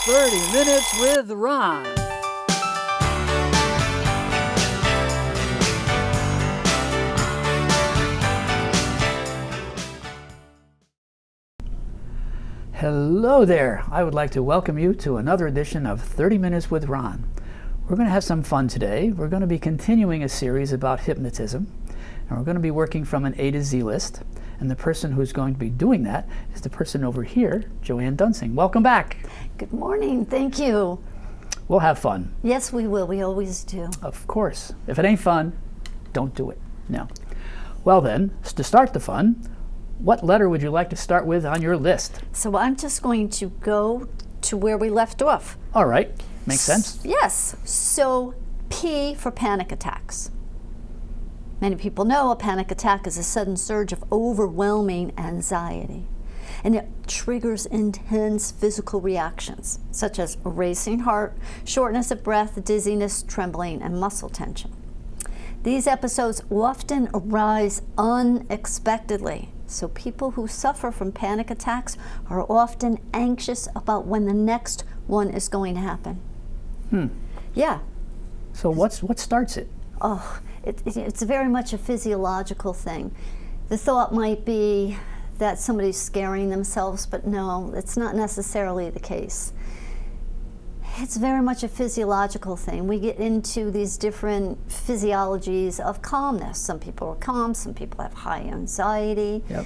30 Minutes with Ron. Hello there. I would like to welcome you to another edition of 30 Minutes with Ron. We're going to have some fun today. We're going to be continuing a series about hypnotism, and we're going to be working from an A to Z list. And the person who's going to be doing that is the person over here, Joann Dunsing. Welcome back. Good morning. Thank you. We'll have fun. Yes, we will. We always do. Of course. If it ain't fun, don't do it. No. Well then, to start the fun, what letter would you like to start with on your list? So I'm just going to go to where we left off. All right. Makes sense. Yes. So P for panic attacks. Many people know a panic attack is a sudden surge of overwhelming anxiety, and it triggers intense physical reactions, such as a racing heart, shortness of breath, dizziness, trembling, and muscle tension. These episodes often arise unexpectedly, so people who suffer from panic attacks are often anxious about when the next one is going to happen. Yeah. So what starts it? Oh, it's very much a physiological thing. The thought might be that somebody's scaring themselves, but no, it's not necessarily the case. It's very much a physiological thing. We get into these different physiologies of calmness. Some people are calm, some people have high anxiety. Yep.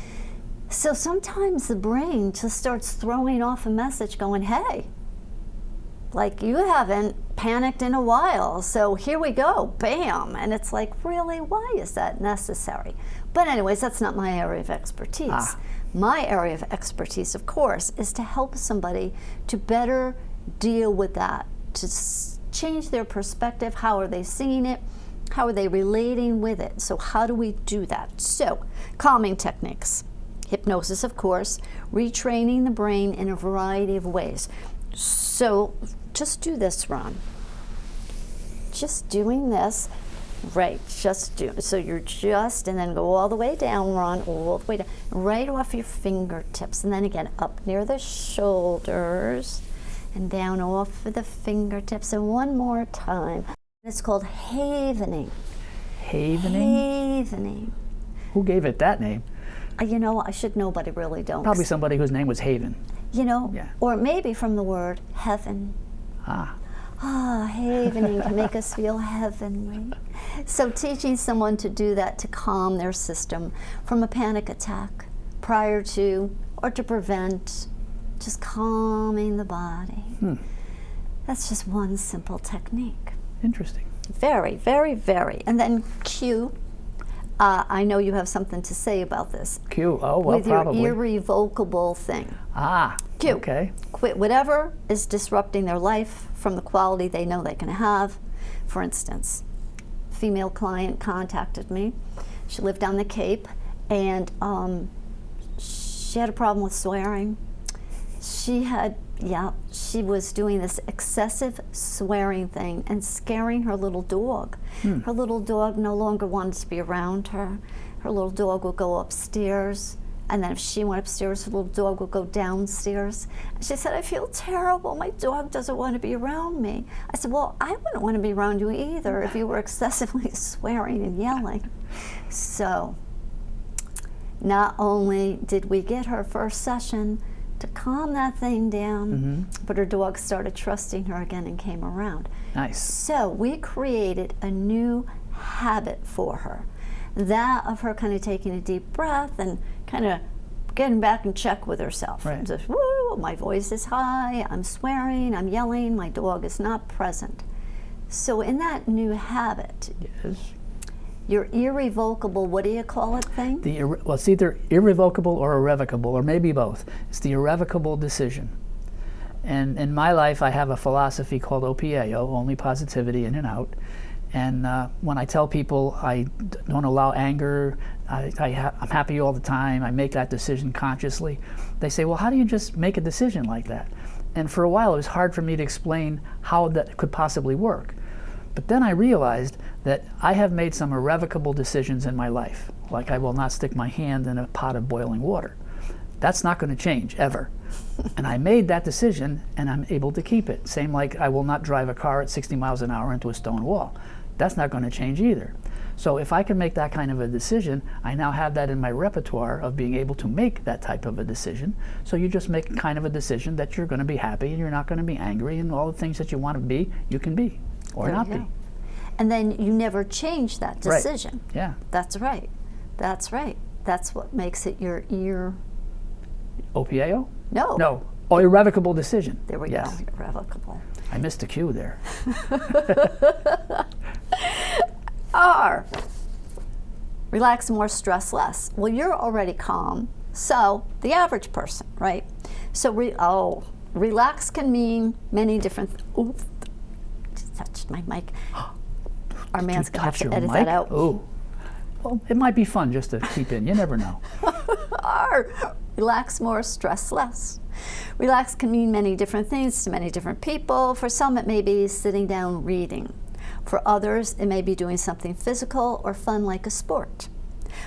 So sometimes the brain just starts throwing off a message going, hey, like you haven't panicked in a while, so here we go, bam. And it's like, really, why is that necessary? But anyways, that's not my area of expertise. My area of expertise, of course, is to help somebody to better deal with that, to change their perspective. How are they seeing it? How are they relating with it? So how do we do that? So, calming techniques. Hypnosis, of course, retraining the brain in a variety of ways. So just do this, Ron. Just doing this, right, just do. So you're just, and then go all the way down, Ron, all the way down, right off your fingertips. And then again, up near the shoulders and down off of the fingertips. And one more time. It's called havening. Havening? Havening. Who gave it that name? You know, I should know, but I really don't. Probably somebody whose name was Haven. You know, Yeah. or maybe from the word heaven. Havening can make us feel heavenly. So teaching someone to do that to calm their system from a panic attack prior to or to prevent, just calming the body. That's just one simple technique. Interesting. Very, very, very. And then Q. I know you have something to say about this. Q. Oh, well, with probably. your irrevocable thing. Q. Okay. Quit whatever is disrupting their life from the quality they know they can have. For instance, a female client contacted me. She lived on the Cape, and she had a problem with swearing. She was doing this excessive swearing thing and scaring her little dog. Her little dog no longer wanted to be around her. Her little dog would go upstairs, and then if she went upstairs, her little dog would go downstairs. And she said, I feel terrible. My dog doesn't want to be around me. I said, well, I wouldn't want to be around you either if you were excessively swearing and yelling. So not only did we get her first session to calm that thing down, but her dog started trusting her again and came around. Nice. So we created a new habit for her, that of her kind of taking a deep breath and kind of getting back in check with herself. Right. Just, woo, my voice is high, I'm swearing, I'm yelling, my dog is not present. So in that new habit, Yes. your irrevocable, what do you call it, thing? Well, it's either irrevocable or irrevocable, or maybe both. It's the irrevocable decision. And in my life, I have a philosophy called OPAO, only positivity in and out. And when I tell people I don't allow anger, I'm happy all the time, I make that decision consciously, they say, well, how do you just make a decision like that? And for a while, it was hard for me to explain how that could possibly work. But then I realized that I have made some irrevocable decisions in my life, like I will not stick my hand in a pot of boiling water. That's not going to change, ever. And I made that decision, and I'm able to keep it. Same like I will not drive a car at 60 miles an hour into a stone wall. That's not going to change either. So if I can make that kind of a decision, I now have that in my repertoire of being able to make that type of a decision. So you just make kind of a decision that you're going to be happy and you're not going to be angry, and all the things that you want to be, you can be or There not you be. go. And then you never change that decision. Right. Yeah. That's right. That's right. That's what makes it your OPAO? No. No. Oh, irrevocable decision. There we Yes. go. Irrevocable. I missed a cue there. R. Relax more, stress less. Well, you're already calm. So, the average person, right? So, relax can mean many different. Oops, just touched my mic. Our man's gonna have to edit that out. Oh, well, it might be fun just to keep in. You never know. R. Relax more, stress less. Relax can mean many different things to many different people. For some, it may be sitting down reading. For others, it may be doing something physical or fun like a sport.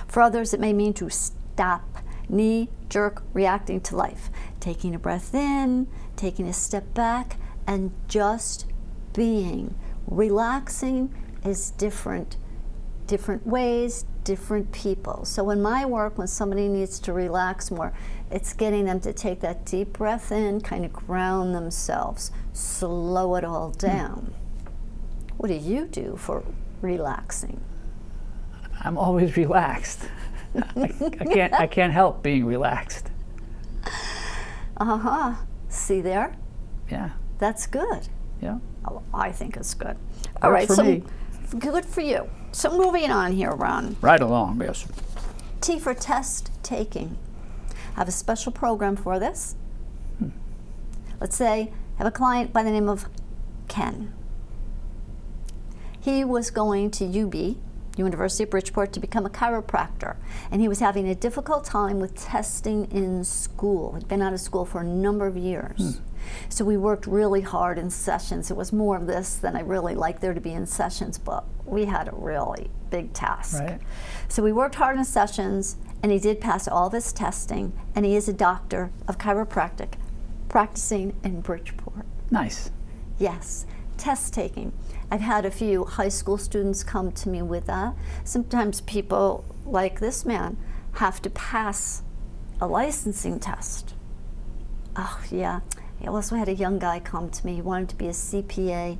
For others, it may mean to stop, knee-jerk reacting to life, taking a breath in, taking a step back, and just being. Relaxing is different ways, different people. So in my work, when somebody needs to relax more, it's getting them to take that deep breath in, kind of ground themselves, slow it all down. What do you do for relaxing? I'm always relaxed. I can't help being relaxed. See there? Yeah. That's good. Yeah. Oh, I think it's good. All Works right, for so me. good for you. So moving on here, Ron. Right along, yes. T for test taking. I have a special program for this. Let's say I have a client by the name of Ken. He was going to UB, University of Bridgeport, to become a chiropractor, and he was having a difficult time with testing in school. He'd been out of school for a number of years. So we worked really hard in sessions. It was more of this than I really like there to be in sessions, but we had a really big task. Right. So we worked hard in sessions, and he did pass all of his testing, and he is a doctor of chiropractic, practicing in Bridgeport. Nice. Yes, test taking. I've had a few high school students come to me with that. Sometimes people like this man have to pass a licensing test. Oh, yeah. I also had a young guy come to me. He wanted to be a CPA.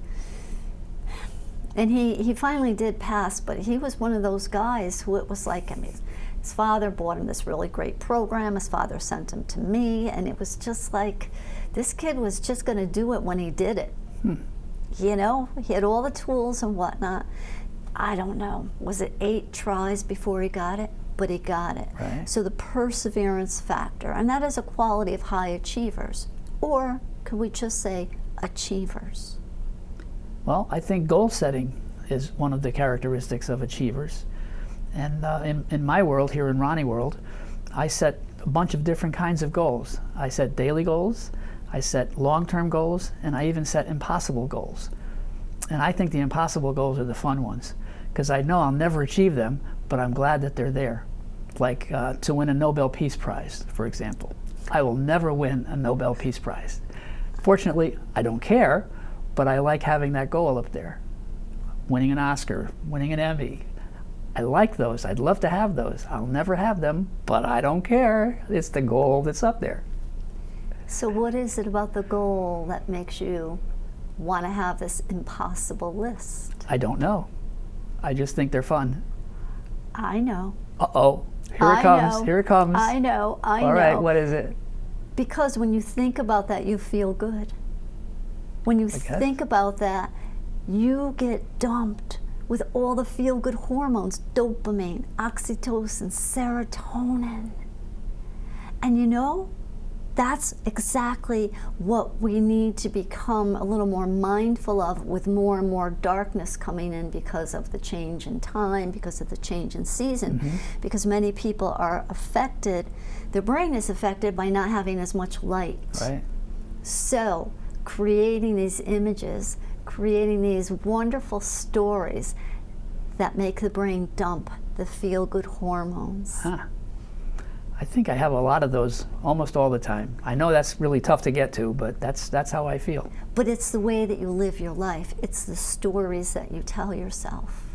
And he finally did pass, but he was one of those guys who it was like, I mean, his father bought him this really great program. His father sent him to me, and it was just like, this kid was just going to do it when he did it. You know, he had all the tools and whatnot. I don't know, was it 8 tries before he got it? But he got it. Right. So the perseverance factor, and that is a quality of high achievers. Or could we just say achievers? Well, I think goal setting is one of the characteristics of achievers. And in my world, here in Ronnie World, I set a bunch of different kinds of goals. I set daily goals, I set long-term goals, and I even set impossible goals. And I think the impossible goals are the fun ones, because I know I'll never achieve them, but I'm glad that they're there. Like to win a Nobel Peace Prize, for example. I will never win a Nobel Peace Prize. Fortunately, I don't care, but I like having that goal up there. Winning an Oscar, winning an Emmy. I like those. I'd love to have those. I'll never have them, but I don't care. It's the goal that's up there. So what is it about the goal that makes you want to have this impossible list? I don't know. I just think they're fun. I know. Uh-oh. Here it comes. know. Here it comes. I know. All right, what is it? Because when you think about that, you feel good. When you think about that, you get dumped with all the feel-good hormones, dopamine, oxytocin, serotonin. And you know, that's exactly what we need to become a little more mindful of, with more and more darkness coming in because of the change in time, because of the change in season, because many people are affected, their brain is affected by not having as much light. Right. So creating these images, creating these wonderful stories that make the brain dump the feel-good hormones. Huh. I think I have a lot of those almost all the time. I know that's really tough to get to, but that's how I feel. But it's the way that you live your life. It's the stories that you tell yourself,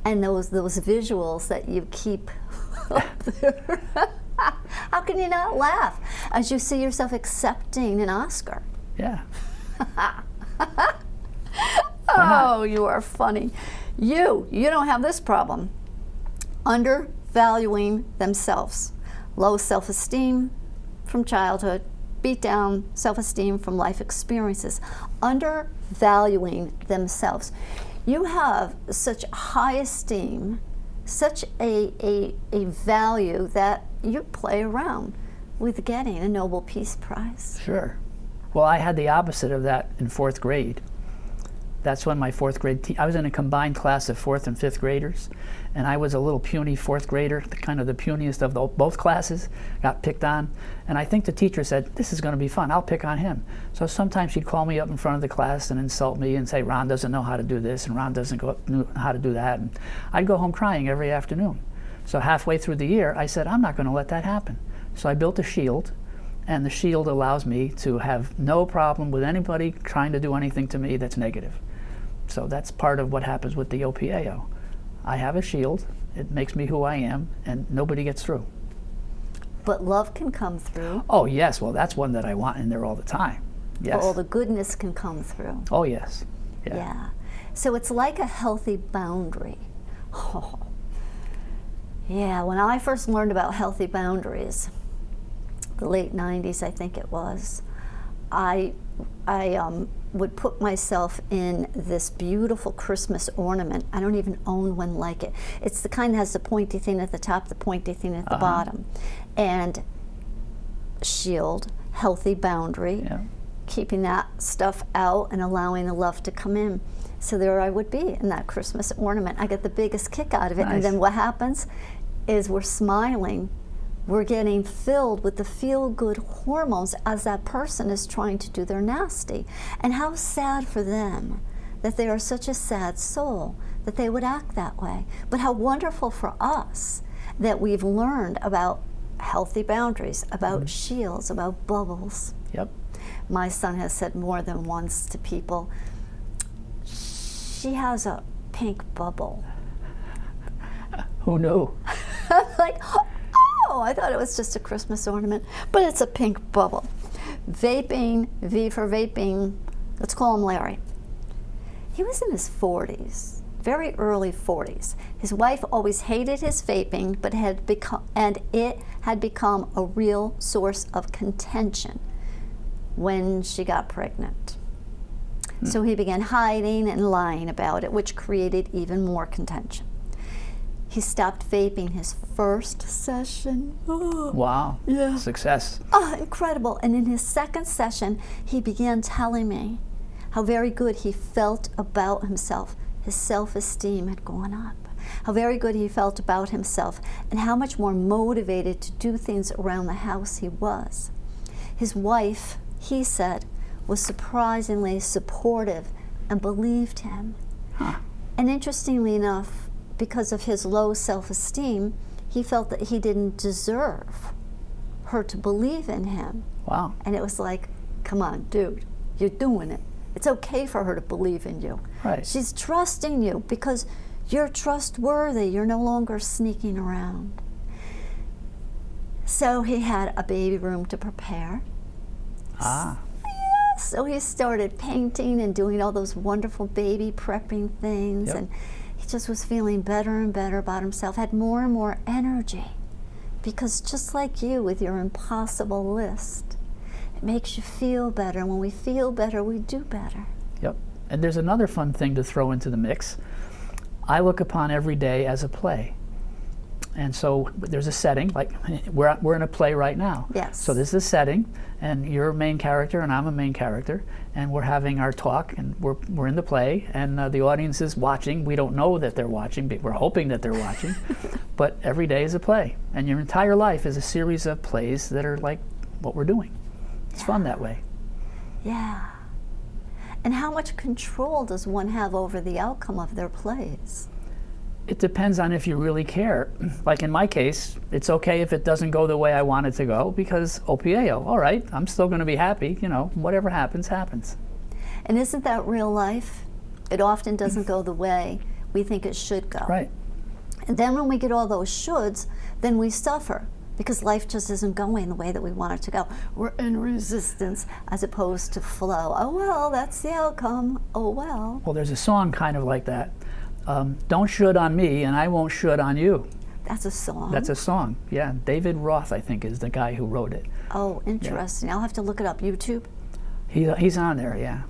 and those visuals that you keep up there. How can you not laugh as you see yourself accepting an Oscar? Yeah. Oh, you are funny. You don't have this problem. Undervaluing themselves. Low self-esteem from childhood, beat down self-esteem from life experiences. Undervaluing themselves. You have such high esteem, such a value that you play around with getting a Nobel Peace Prize. Sure. Well, I had the opposite of that in 4th grade. That's when my 4th grade I was in a combined class of 4th and 5th graders, and I was a little puny 4th grader, kind of the puniest of both classes, got picked on. And I think the teacher said, this is going to be fun, I'll pick on him. So sometimes she'd call me up in front of the class and insult me and say, Ron doesn't know how to do this, and Ron doesn't know how to do that. And I'd go home crying every afternoon. So halfway through the year, I said, I'm not going to let that happen. So I built a shield, and the shield allows me to have no problem with anybody trying to do anything to me that's negative. So that's part of what happens with the OPAO. I have a shield, it makes me who I am, and nobody gets through. But love can come through. Oh yes, well that's one that I want in there all the time. Yes. All the goodness can come through. Oh yes. Yeah. So it's like a healthy boundary. Oh. Yeah, when I first learned about healthy boundaries, the late 90s I think it was, I would put myself in this beautiful Christmas ornament. I don't even own one like it. It's the kind that has the pointy thing at the top, the pointy thing at the bottom. And shield, healthy boundary, keeping that stuff out and allowing the love to come in. So there I would be in that Christmas ornament. I get the biggest kick out of it. Nice. And then what happens is we're smiling. We're getting filled with the feel-good hormones as that person is trying to do their nasty. And how sad for them that they are such a sad soul that they would act that way. But how wonderful for us that we've learned about healthy boundaries, about shields, about bubbles. Yep. My son has said more than once to people, she has a pink bubble. Who knew? I'm like, oh, I thought it was just a Christmas ornament, but it's a pink bubble. Vaping, V for vaping, let's call him Larry. He was in his 40s, very early 40s. His wife always hated his vaping, but it had become a real source of contention when she got pregnant. So he began hiding and lying about it, which created even more contention. He stopped vaping his first session. Oh, wow. Yeah. Success. Oh, incredible. And in his second session, he began telling me how very good he felt about himself. His self-esteem had gone up. How very good he felt about himself and how much more motivated to do things around the house he was. His wife, he said, was surprisingly supportive and believed him. Huh. And interestingly enough, because of his low self-esteem, he felt that he didn't deserve her to believe in him. Wow. And it was like, come on, dude, you're doing it. It's okay for her to believe in you. Right. She's trusting you because you're trustworthy. You're no longer sneaking around. So he had a baby room to prepare. Ah. So he started painting and doing all those wonderful baby prepping things. Yep. And he just was feeling better and better about himself, had more and more energy. Because just like you with your impossible list, it makes you feel better. When we feel better, we do better. Yep. And there's another fun thing to throw into the mix. I look upon every day as a play. And so there's a setting, like we're in a play right now. Yes. So this is a setting, and you're a main character, and I'm a main character, and we're having our talk, and we're in the play, and the audience is watching. We don't know that they're watching, but we're hoping that they're watching. But every day is a play, and your entire life is a series of plays that are like what we're doing. It's fun that way. Yeah. And how much control does one have over the outcome of their plays? It depends on if you really care. Like in my case, it's okay if it doesn't go the way I want it to go because OPAO, all right, I'm still going to be happy, you know, whatever happens, happens. And isn't that real life? It often doesn't go the way we think it should go. Right. And then when we get all those shoulds, then we suffer because life just isn't going the way that we want it to go. We're in resistance as opposed to flow. Oh, well, that's the outcome. Oh, well. Well, there's a song kind of like that. Don't should on me and I won't should on you. That's a song? That's a song, yeah. David Roth, I think, is the guy who wrote it. Oh, interesting. Yeah. I'll have to look it up. YouTube? He's on there, yeah.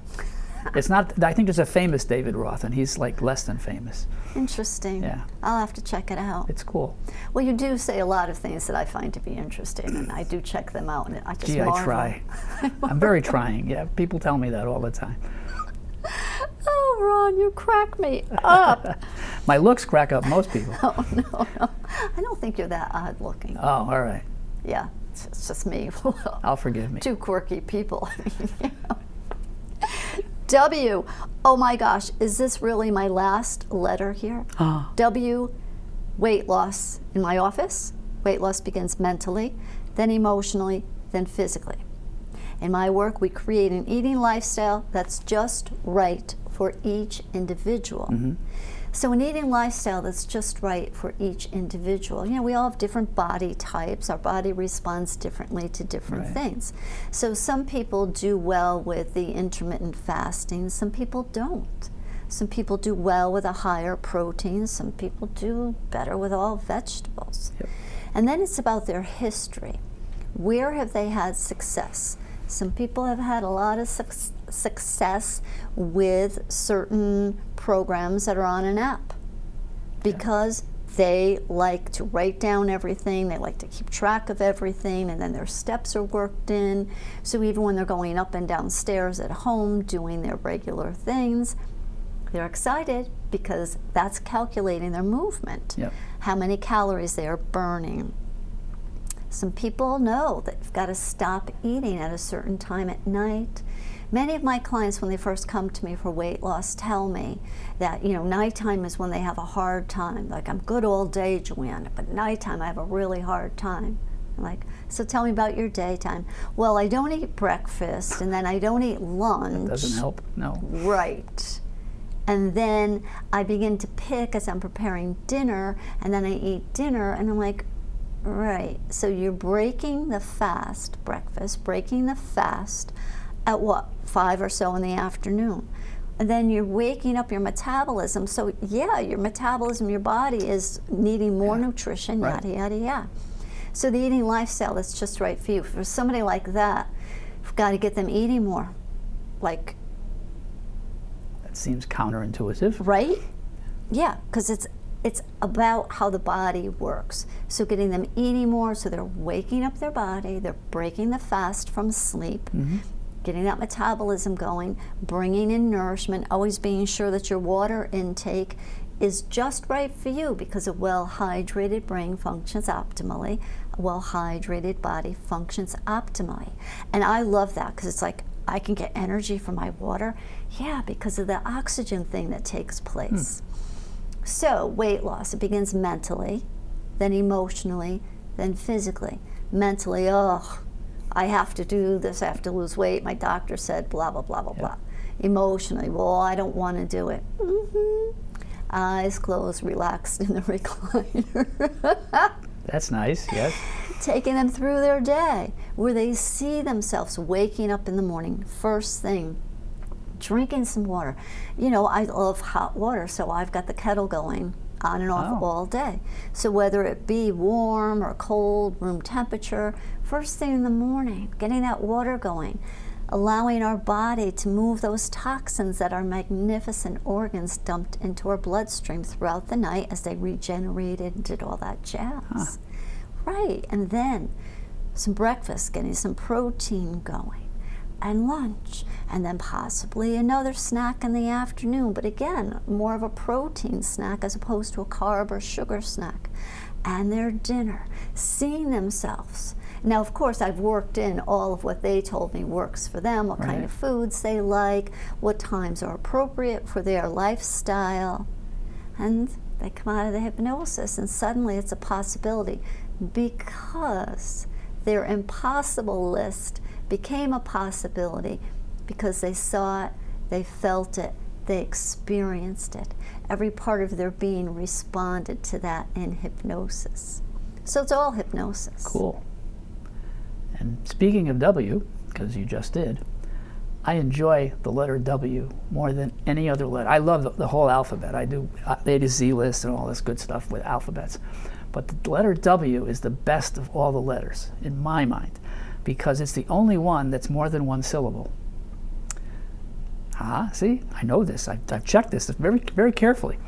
It's not, I think there's a famous David Roth, and he's like less than famous. Interesting. Yeah. I'll have to check it out. It's cool. Well, you do say a lot of things that I find to be interesting, and I do check them out, and I just Gee, marvel. I try. I'm very trying, yeah. People tell me that all the time. Oh, Ron, you crack me up. My looks crack up most people. Oh, no. I don't think you're that odd looking. Oh, all right. Yeah, it's just me. I'll forgive me. Two quirky people. You know. W. Oh my gosh, is this really my last letter here? W, weight loss. In my office, weight loss begins mentally, then emotionally, then physically. In my work, we create an eating lifestyle that's just right for each individual. Mm-hmm. So an eating lifestyle that's just right for each individual. You know, we all have different body types. Our body responds differently to different things. So some people do well with the intermittent fasting, some people don't. Some people do well with a higher protein, some people do better with all vegetables. Yep. And then it's about their history. Where have they had success? Some people have had a lot of success with certain programs that are on an app because they like to write down everything, they like to keep track of everything, and then their steps are worked in. So even when they're going up and down stairs at home doing their regular things, they're excited because that's calculating their movement, how many calories they are burning. Some people know that you've got to stop eating at a certain time at night. Many of my clients, when they first come to me for weight loss, tell me that, you know, nighttime is when they have a hard time. Like, I'm good all day, Joann, but nighttime I have a really hard time. I'm like, so tell me about your daytime. Well, I don't eat breakfast, and then I don't eat lunch. That doesn't help, no. Right. And then I begin to pick as I'm preparing dinner, and then I eat dinner, and I'm like, right, so you're breaking the fast, breakfast, breaking the fast at what, 5 or so in the afternoon. And then you're waking up your metabolism. So yeah, your metabolism, your body is needing more nutrition, yada, yada, yada. So the eating lifestyle that's just right for you. For somebody like that, you've got to get them eating more. Like, that seems counterintuitive. Right? Yeah, because it's about how the body works. So getting them eating more, so they're waking up their body, they're breaking the fast from sleep, getting that metabolism going, bringing in nourishment, always being sure that your water intake is just right for you because a well-hydrated brain functions optimally, a well-hydrated body functions optimally. And I love that because it's like, I can get energy from my water. Yeah, because of the oxygen thing that takes place. So weight loss, it begins mentally, then emotionally, then physically. Mentally, I have to do this, I have to lose weight, my doctor said blah, blah, blah, blah, blah. Emotionally, well, I don't want to do it. Eyes closed, relaxed in the recliner. That's nice, yes. Taking them through their day, where they see themselves waking up in the morning, first thing, drinking some water. You know, I love hot water, so I've got the kettle going on and off all day. So whether it be warm or cold, room temperature, first thing in the morning, getting that water going, allowing our body to move those toxins that our magnificent organs dumped into our bloodstream throughout the night as they regenerated and did all that jazz. Right, and then some breakfast, getting some protein going, and lunch, and then possibly another snack in the afternoon, but again, more of a protein snack as opposed to a carb or sugar snack, and their dinner, seeing themselves. Now, of course, I've worked in all of what they told me works for them, what kind of foods they like, what times are appropriate for their lifestyle, and They come out of the hypnosis, and suddenly it's a possibility because their impossible list became a possibility because they saw it, they felt it, they experienced it. Every part of their being responded to that in hypnosis. So it's all hypnosis. Cool. And speaking of W, because you just did, I enjoy the letter W more than any other letter. I love the whole alphabet. I do A to Z list and all this good stuff with alphabets. But the letter W is the best of all the letters, in my mind, because it's the only one that's more than one syllable. See, I know this. I've checked this very, very carefully.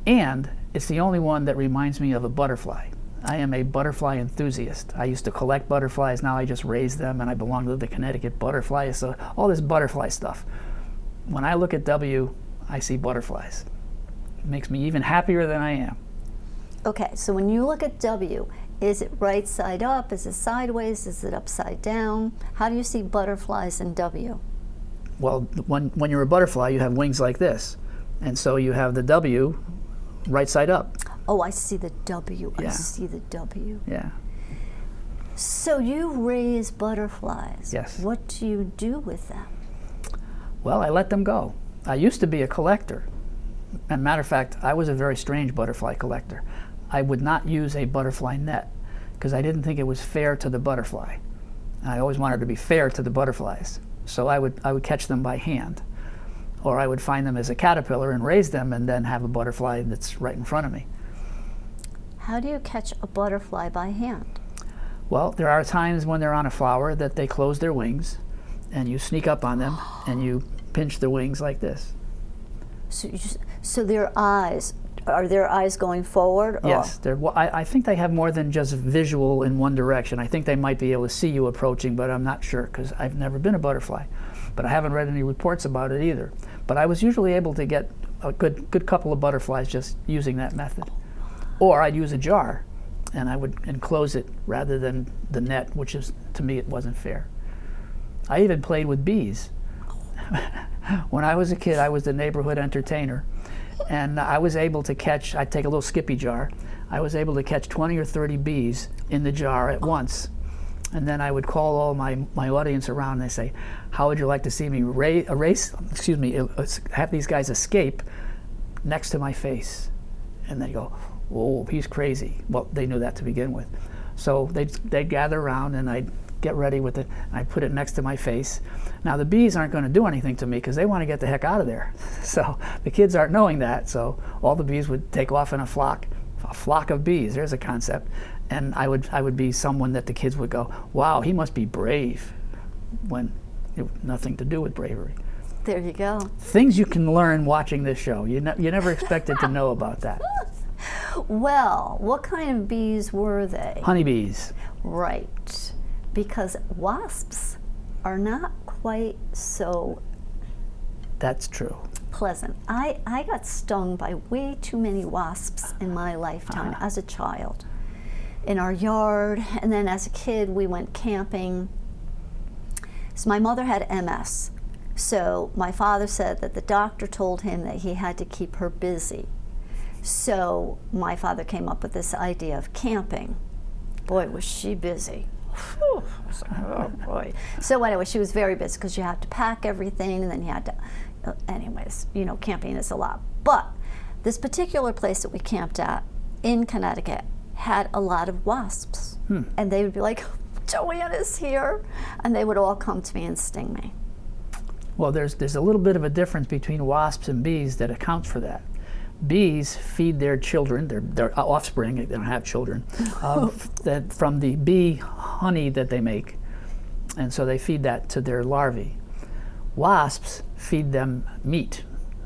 And it's the only one that reminds me of a butterfly. I am a butterfly enthusiast. I used to collect butterflies, now I just raise them, and I belong to the Connecticut Butterfly, so all this butterfly stuff. When I look at W, I see butterflies. It makes me even happier than I am. Okay, so when you look at W, is it right side up? Is it sideways? Is it upside down? How do you see butterflies in W? Well, when you're a butterfly, you have wings like this. And so you have the W right side up. Oh, I see the W. Yeah. I see the W. Yeah. So you raise butterflies. Yes. What do you do with them? Well, I let them go. I used to be a collector. As a matter of fact, I was a very strange butterfly collector. I would not use a butterfly net because I didn't think it was fair to the butterfly. I always wanted to be fair to the butterflies. So I would catch them by hand. Or I would find them as a caterpillar and raise them and then have a butterfly that's right in front of me. How do you catch a butterfly by hand? Well, there are times when they're on a flower that they close their wings and you sneak up on them and you pinch the wings like this. So their eyes, are their eyes going forward? Yes, I think they have more than just visual in one direction. I think they might be able to see you approaching, but I'm not sure because I've never been a butterfly. But I haven't read any reports about it either. But I was usually able to get a good couple of butterflies just using that method. Or I'd use a jar and I would enclose it rather than the net, which is, to me, it wasn't fair. I even played with bees. When I was a kid, I was the neighborhood entertainer, and I was able to catch, I'd take a little Skippy jar, I was able to catch 20 or 30 bees in the jar at once. And then I would call all my audience around and they say, how would you like to see me have these guys escape next to my face? And they go, whoa, he's crazy. Well, they knew that to begin with. So they'd gather around and I'd get ready with it, and I'd put it next to my face. Now the bees aren't going to do anything to me because they want to get the heck out of there. So the kids aren't knowing that, so all the bees would take off in a flock of bees, there's a concept. And I would be someone that the kids would go, wow, he must be brave, when it had nothing to do with bravery. There you go. Things you can learn watching this show. You never expected to know about that. Well, what kind of bees were they? Honeybees. Right, because wasps are not quite so That's true. pleasant. I got stung by way too many wasps in my lifetime as a child. In our yard, and then as a kid we went camping. So my mother had MS, so my father said that the doctor told him that he had to keep her busy. So my father came up with this idea of camping. Boy, was she busy. Whew. I was like, oh boy. So anyway, she was very busy because you had to pack everything, and then you had to, anyways, you know, camping is a lot. But this particular place that we camped at in Connecticut had a lot of wasps. And they would be like, Joann is here. And they would all come to me and sting me. Well, there's a little bit of a difference between wasps and bees that accounts for that. Bees feed their children, their offspring, they don't have children, from the bee honey that they make. And so they feed that to their larvae. Wasps feed them meat.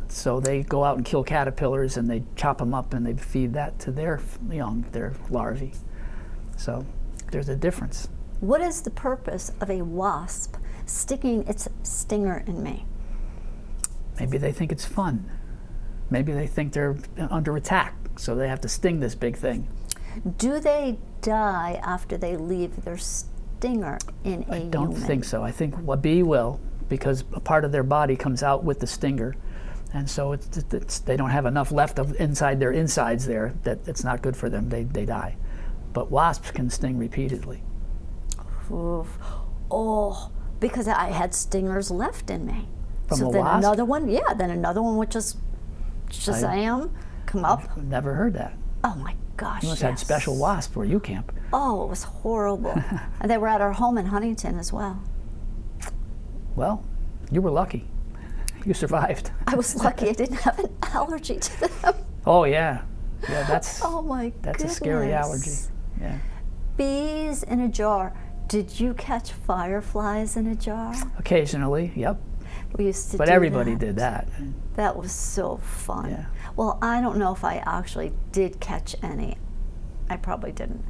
So they go out and kill caterpillars and they chop them up and they feed that to their young, their larvae. So there's a difference. What is the purpose of a wasp sticking its stinger in me? Maybe they think it's fun. Maybe they think they're under attack, so they have to sting this big thing. Do they die after they leave their stinger in a human? I don't think so. I think a bee will, because a part of their body comes out with the stinger, And so they don't have enough left of inside their insides there that it's not good for them. They die. But wasps can sting repeatedly. Oof. Oh, because I had stingers left in me. From so a then wasp? another one, yeah, then another one would just shazam, come up. I've never heard that. Oh my gosh, You must have had special wasp where you camp. Oh, it was horrible. And they were at our home in Huntington as well. Well, you were lucky. You survived. I was lucky I didn't have an allergy to them. Oh yeah. Yeah, that's Oh my that's a scary allergy. Yeah. Bees in a jar. Did you catch fireflies in a jar? Occasionally, yep. We used to But do everybody that. did that. That was so fun. Yeah. Well, I don't know if I actually did catch any. I probably didn't.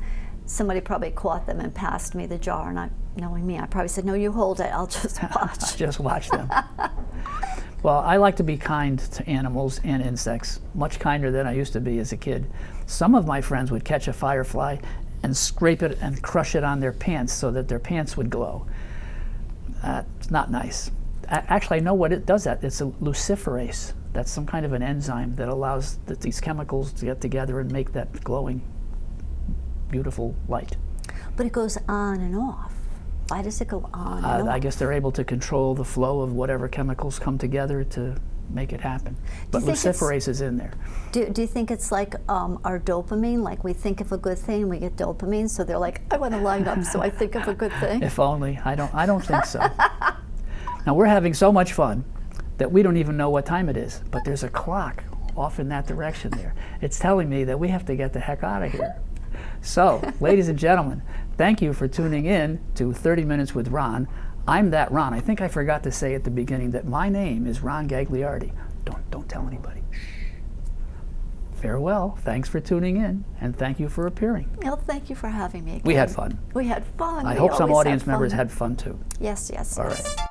Somebody probably caught them and passed me the jar, not knowing me. I probably said, no, you hold it, I'll just watch. Just watch them. Well, I like to be kind to animals and insects, much kinder than I used to be as a kid. Some of my friends would catch a firefly and scrape it and crush it on their pants so that their pants would glow. It's not nice. Actually, I know what it does that. It's a luciferase. That's some kind of an enzyme that allows these chemicals to get together and make that glowing, beautiful light. But it goes on and off. Why does it go on and I off? guess they're able to control the flow of whatever chemicals come together to make it happen. But luciferase is in there. Do you think it's like our dopamine? Like we think of a good thing, we get dopamine, so they're like, I want to line up, so I think of a good thing. If only. I don't think so. Now we're having so much fun that we don't even know what time it is, but there's a clock off in that direction there. It's telling me that we have to get the heck out of here. So, ladies and gentlemen, thank you for tuning in to 30 Minutes with Ron. I'm that Ron. I think I forgot to say at the beginning that my name is Ron Gagliardi. Don't tell anybody. Shh. Farewell. Thanks for tuning in, and thank you for appearing. Well, thank you for having me again. We had fun. We had fun. I We hope some always audience have members fun. had fun too. Yes, yes, All yes. right.